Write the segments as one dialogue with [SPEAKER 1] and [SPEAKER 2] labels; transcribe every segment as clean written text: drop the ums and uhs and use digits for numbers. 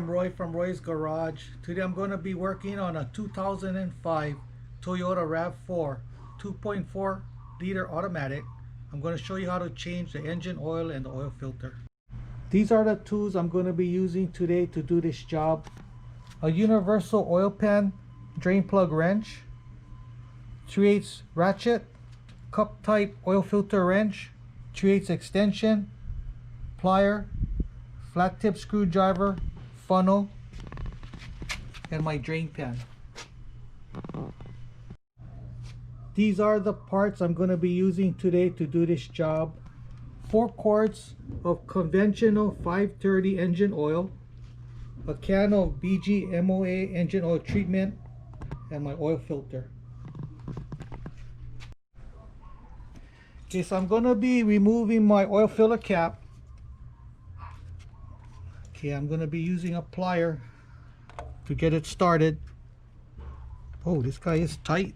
[SPEAKER 1] I'm Roy from Roy's Garage. Today I'm going to be working on a 2005 Toyota RAV4 2.4 liter automatic. I'm going to show you how to change the engine oil and the oil filter. These are the tools I'm going to be using today to do this job. A universal oil pan drain plug wrench, 3/8 ratchet, cup type oil filter wrench, 3/8 extension, plier, flat tip screwdriver, funnel, and my drain pan. These are the parts I'm going to be using today to do this job. 4 quarts of conventional 530 engine oil, a can of BgMOA engine oil treatment, and my oil filter. Okay, so I'm going to be removing my oil filler cap. Okay, I'm going to be using a plier to get it started. Oh, this guy is tight.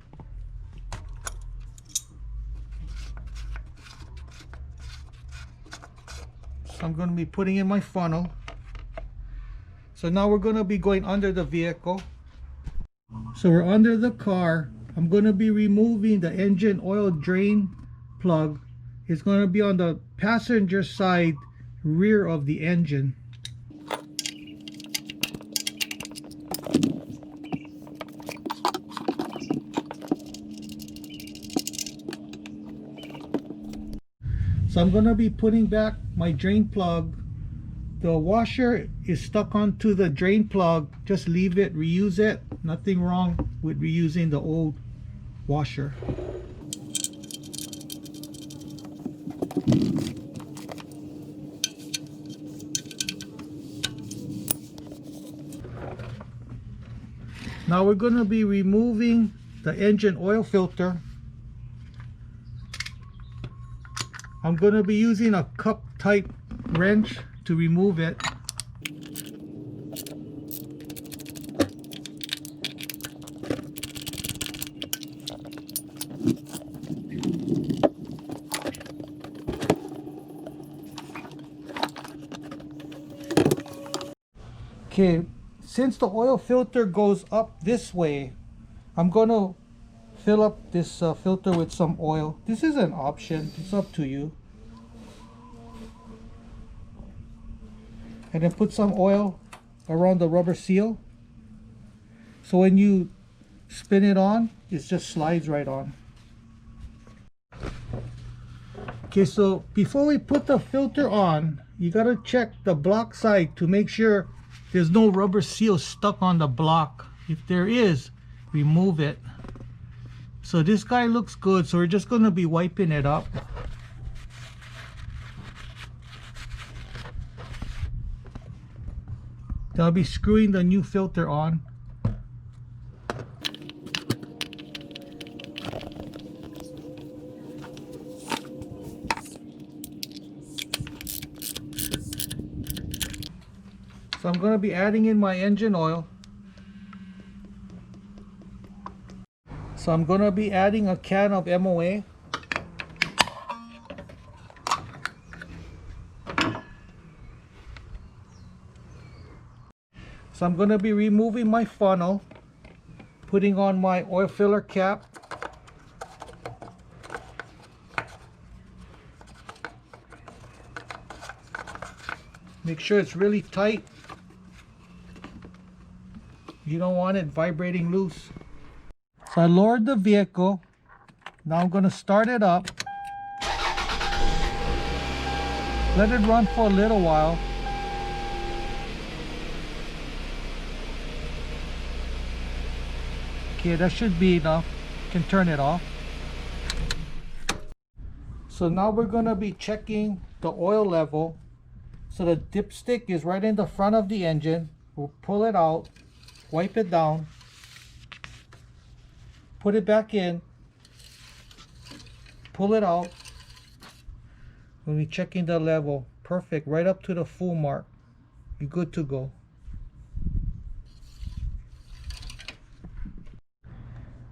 [SPEAKER 1] So I'm going to be putting in my funnel. So now we're going to be going under the vehicle. So we're under the car. I'm going to be removing the engine oil drain plug. It's going to be on the passenger side rear of the engine. So I'm going to be putting back my drain plug. The washer is stuck onto the drain plug. Just leave it, reuse it. Nothing wrong with reusing the old washer. Now we're going to be removing the engine oil filter. I'm going to be using a cup type wrench to remove it. Okay, since the oil filter goes up this way, I'm going to fill up this filter with some oil. This is an option, it's up to you. And then put some oil around the rubber seal, so when you spin it on, it just slides right on. Okay, so before we put the filter on, you gotta check the block side to make sure there's no rubber seal stuck on the block. If there is, remove it. So this guy looks good, so we're just gonna be wiping it up. I'll be screwing the new filter on. So I'm going to be adding in my engine oil. So I'm going to be adding a can of MOA. So I'm going to be removing my funnel, putting on my oil filler cap. Make sure it's really tight. You don't want it vibrating loose. So I lowered the vehicle. Now I'm going to start it up. Let it run for a little while. Okay, that should be enough. You can turn it off. So now we're going to be checking the oil level. So the dipstick is right in the front of the engine. We'll pull it out, wipe it down, put it back in, pull it out. We'll be checking the level. Perfect, right up to the full mark. You're good to go.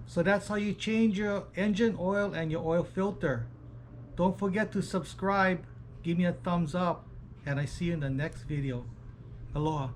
[SPEAKER 1] So that's how you change your engine oil and your oil filter. Don't forget to subscribe, give me a thumbs up, and I see you in the next video. Aloha.